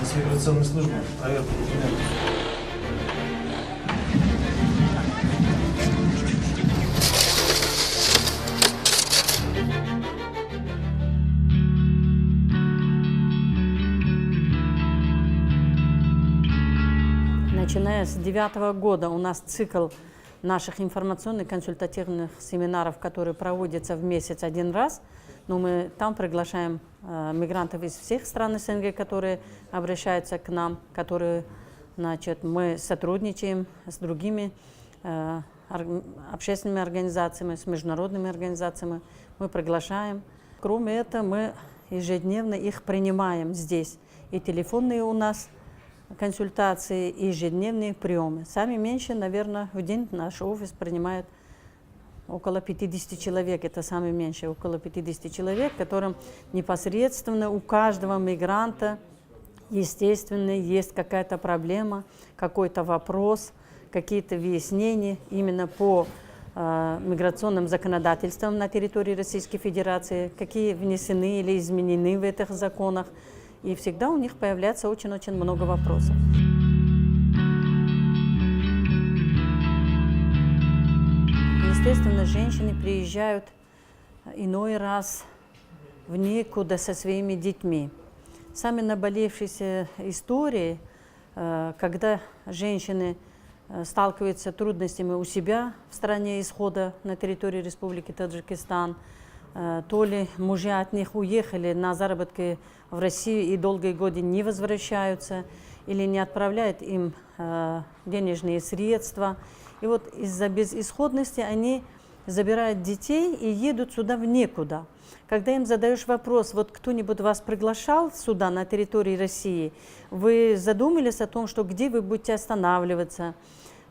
С миграционной службы проверка документов. Начиная с 2009 года у нас цикл наших информационных консультативных семинаров, которые проводятся в месяц один раз. Но мы там приглашаем мигрантов из всех стран СНГ, которые обращаются к нам, которые, значит, мы сотрудничаем с другими общественными организациями, с международными организациями. Мы приглашаем. Кроме этого, мы ежедневно их принимаем здесь. И телефонные у нас консультации, и ежедневные приемы. Самые меньшие, наверное, в день наш офис принимает около 50 человек. Это самые меньшие, около 50 человек, которым непосредственно у каждого мигранта, естественно, есть какая-то проблема, какой-то вопрос, какие-то выяснения именно по миграционным законодательствам на территории Российской Федерации, какие внесены или изменены в этих законах. И всегда у них появляется очень-очень много вопросов. Естественно, женщины приезжают иной раз в никуда со своими детьми. Сами наболевшиеся истории, когда женщины сталкиваются с трудностями у себя в стране исхода на территории Республики Таджикистан, то ли мужья от них уехали на заработки в Россию и долгие годы не возвращаются, или не отправляют им денежные средства. И вот из-за безысходности они забирают детей и едут сюда в некуда. Когда им задаешь вопрос, вот кто-нибудь вас приглашал сюда, на территории России, вы задумались о том, что где вы будете останавливаться,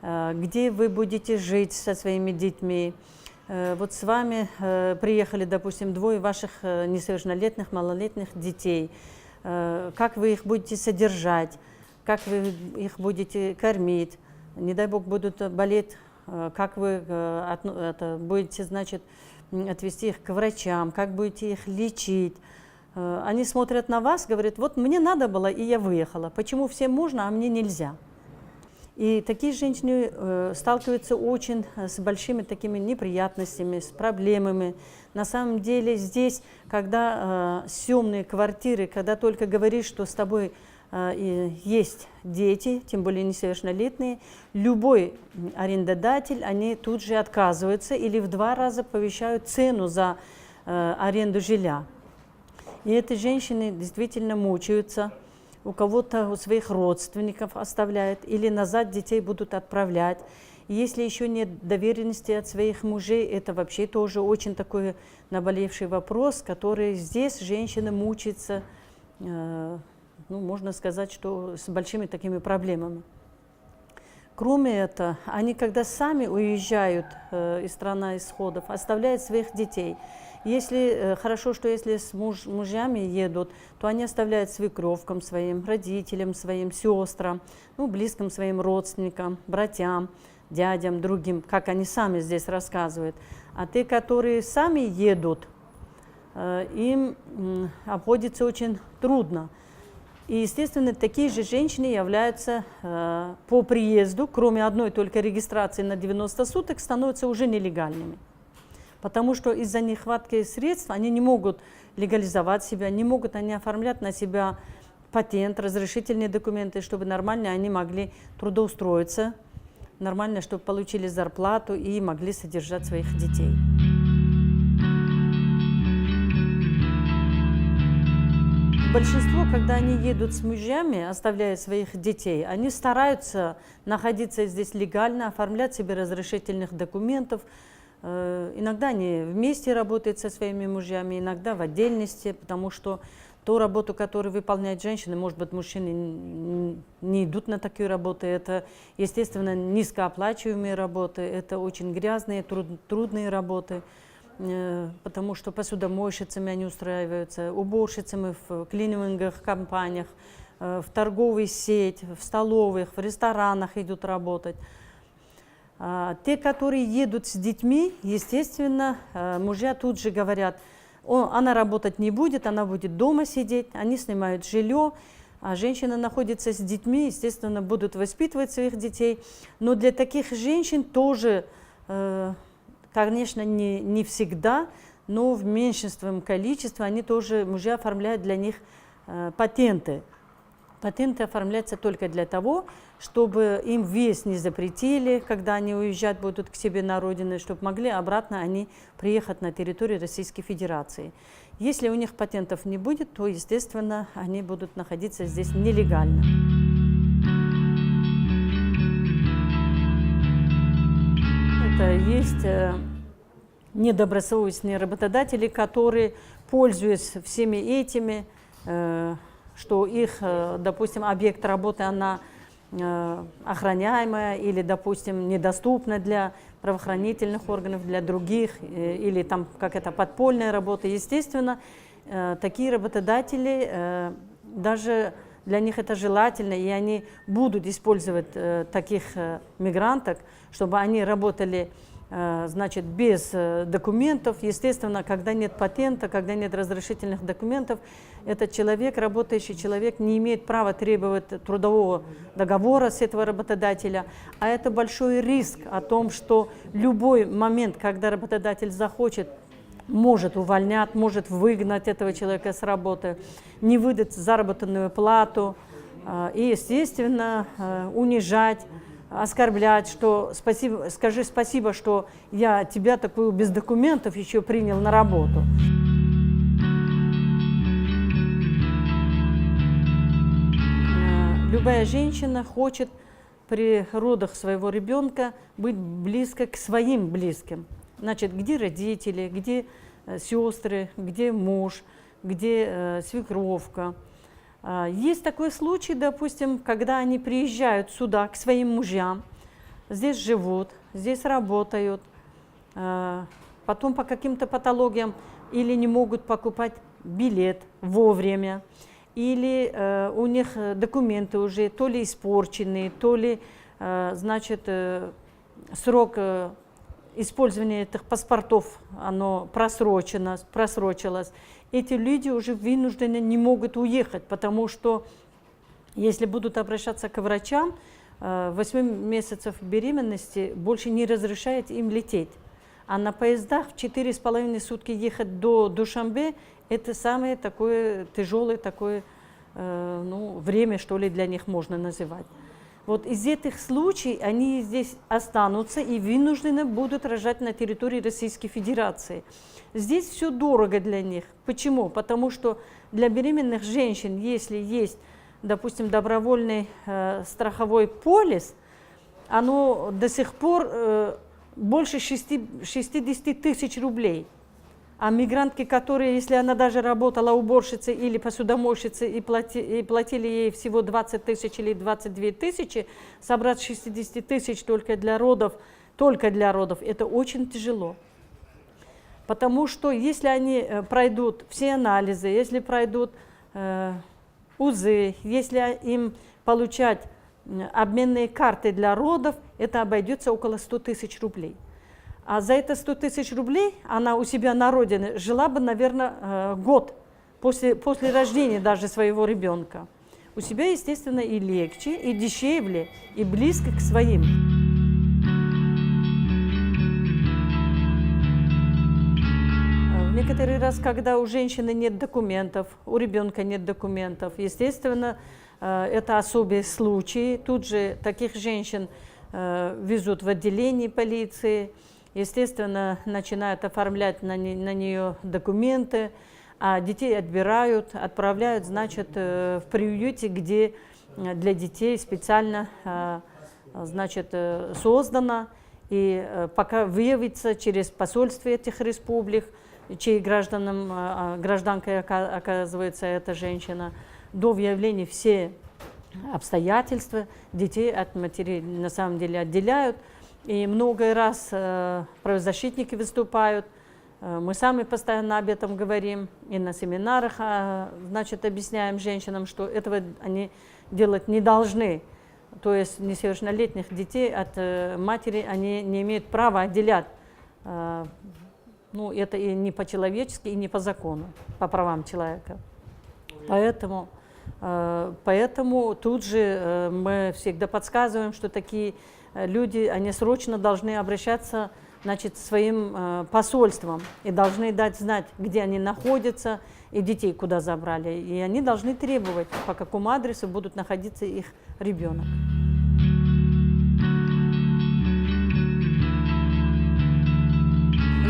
где вы будете жить со своими детьми. Вот с вами приехали, допустим, двое ваших несовершеннолетних, малолетних детей. Как вы их будете содержать, как вы их будете кормить, не дай бог будут болеть, как вы будете, значит, отвезти их к врачам, как будете их лечить. Они смотрят на вас, говорят, вот мне надо было, и я выехала. Почему всем можно, а мне нельзя? И такие женщины сталкиваются очень с большими такими неприятностями, с проблемами. На самом деле здесь, когда съемные квартиры, когда только говоришь, что с тобой есть дети, тем более несовершеннолетние, любой арендодатель, они тут же отказываются или в 2 раза повышают цену за аренду жилья. И эти женщины действительно мучаются. У кого-то, у своих родственников оставляют, или назад детей будут отправлять. И если еще нет доверенности от своих мужей, это вообще тоже очень такой наболевший вопрос, который здесь женщина мучается, ну, можно сказать, что с большими такими проблемами. Кроме этого, они, когда сами уезжают из страны исходов, оставляют своих детей. Если хорошо, что если с мужьями едут, то они оставляют свекровкам своим, родителям своим, сестрам, ну, близким своим родственникам, братьям, дядям, другим, как они сами здесь рассказывают. А те, которые сами едут, им обходится очень трудно. И, естественно, такие же женщины являются по приезду, кроме одной только регистрации на 90 суток, становятся уже нелегальными. Потому что из-за нехватки средств они не могут легализовать себя, не могут они оформлять на себя патент, разрешительные документы, чтобы нормально они могли трудоустроиться, нормально, чтобы получили зарплату и могли содержать своих детей. Большинство, когда они едут с мужьями, оставляя своих детей, они стараются находиться здесь легально, оформлять себе разрешительных документов. Иногда они вместе работают со своими мужьями, иногда в отдельности, потому что ту работу, которую выполняют женщины, может быть, мужчины не идут на такие работы. Это, естественно, низкооплачиваемые работы, это очень грязные, трудные работы, потому что посудомойщицами они устраиваются, уборщицами в клининговых компаниях, в торговой сети, в столовых, в ресторанах идут работать. Те, которые едут с детьми, естественно, мужья тут же говорят, Она работать не будет, она будет дома сидеть, они снимают жилье, а женщина находится с детьми, естественно, будут воспитывать своих детей. Но для таких женщин тоже, конечно, не всегда, но в меньшинственном количестве они тоже, мужья оформляют для них патенты. Патенты оформляются только для того, чтобы им въезд не запретили, когда они уезжать будут к себе на родину, чтобы могли обратно они приехать на территорию Российской Федерации. Если у них патентов не будет, то, естественно, они будут находиться здесь нелегально. Это есть недобросовестные работодатели, которые, пользуясь всеми этими, что их, допустим, объект работы, она охраняемая или, допустим, недоступна для правоохранительных органов, для других, или там какая-то подпольная работа. Естественно, такие работодатели, даже для них это желательно, и они будут использовать таких мигранток, чтобы они работали, значит, без документов. Естественно, когда нет патента, когда нет разрешительных документов, этот человек, работающий человек, не имеет права требовать трудового договора с этого работодателя. А это большой риск о том, что любой момент, когда работодатель захочет, может увольнять, может выгнать этого человека с работы, не выдать заработанную плату и, естественно, унижать, оскорблять, что спасибо, скажи спасибо, что я тебя такую без документов еще принял на работу. Любая женщина хочет при родах своего ребенка быть близко к своим близким. Значит, где родители, где сестры, где муж, где свекровка. Есть такой случай, допустим, когда они приезжают сюда к своим мужьям, здесь живут, здесь работают, потом по каким-то патологиям или не могут покупать билет вовремя, или у них документы уже то ли испорченные, то ли, значит, срок использования этих паспортов оно просрочилось. Эти люди уже вынуждены не могут уехать, потому что если будут обращаться к врачам, 8 месяцев беременности больше не разрешает им лететь. А на поездах в 4,5 сутки ехать до Душанбе – это самое такое тяжелое такое, время, что ли, для них можно называть. Вот из этих случаев они здесь останутся и вынуждены будут рожать на территории Российской Федерации. Здесь все дорого для них. Почему? Потому что для беременных женщин, если есть, допустим, добровольный страховой полис, оно до сих пор больше 60 тысяч рублей. А мигрантки, которые, если она даже работала уборщицей или посудомойщицей и платили ей всего 20 тысяч или 22 тысячи, собрать 60 тысяч только для родов, это очень тяжело. Потому что если они пройдут все анализы, если пройдут УЗИ, если им получать обменные карты для родов, это обойдется около 100 тысяч рублей. А за это 100 тысяч рублей она у себя на родине жила бы, наверное, год после рождения даже своего ребенка. У себя, естественно, и легче, и дешевле, и близко к своим. В некоторый раз, когда у женщины нет документов, у ребенка нет документов, естественно, это особые случаи. Тут же таких женщин везут в отделение полиции. Естественно, начинают оформлять на нее документы, а детей отбирают, отправляют, значит, в приюте, где для детей специально, значит, создано. И пока выявится через посольство этих республик, чьей гражданкой оказывается эта женщина, до выявления все обстоятельства детей от матерей на самом деле отделяют. И много раз правозащитники выступают, мы сами постоянно об этом говорим, и на семинарах, значит, объясняем женщинам, что этого они делать не должны. То есть несовершеннолетних детей от матери они не имеют права отделять Ну, это и не по-человечески, и не по закону, по правам человека. Поэтому тут же мы всегда подсказываем, что такие люди, они срочно должны обращаться, значит, своим посольством и должны дать знать, где они находятся, и детей куда забрали. И они должны требовать, по какому адресу будут находиться их ребенок.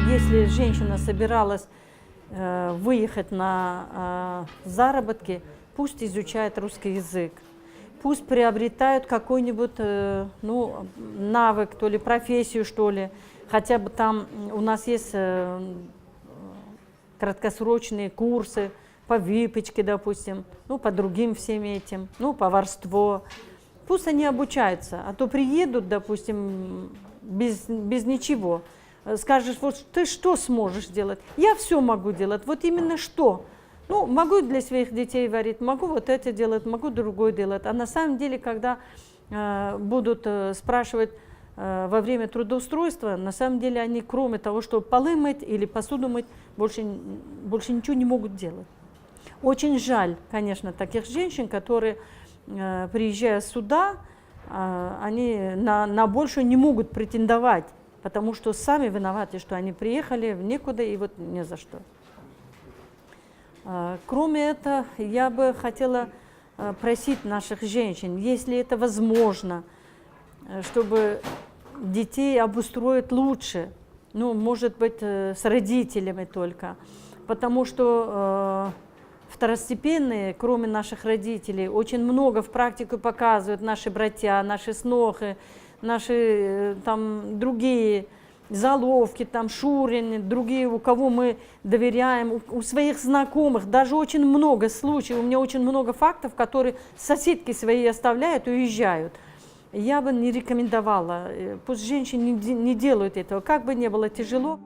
Если женщина собиралась выехать на заработки, пусть изучает русский язык, пусть приобретают какой-нибудь навык, то ли профессию, что ли. Хотя бы там у нас есть краткосрочные курсы по выпечке, допустим, ну, по другим всем этим, ну, поварство. Пусть они обучаются, а то приедут, допустим, без ничего. Скажешь, вот ты что сможешь делать? Я все могу делать, вот именно что? Ну, могу для своих детей варить, могу вот это делать, могу другое делать. А на самом деле, когда будут спрашивать во время трудоустройства, на самом деле они, кроме того, что полы мыть или посуду мыть, больше ничего не могут делать. Очень жаль, конечно, таких женщин, которые, приезжая сюда, они на большее не могут претендовать, потому что сами виноваты, что они приехали в некуда и вот не за что. Кроме этого, я бы хотела просить наших женщин, если это возможно, чтобы детей обустроить лучше, ну, может быть, с родителями только, потому что второстепенные, кроме наших родителей, очень много в практику показывают наши братья, наши снохи, наши там другие заловки, там шурины, другие, у кого мы доверяем, у своих знакомых, даже очень много случаев, у меня очень много фактов, которые соседки свои оставляют и уезжают. Я бы не рекомендовала, пусть женщины не делают этого, как бы ни было тяжело.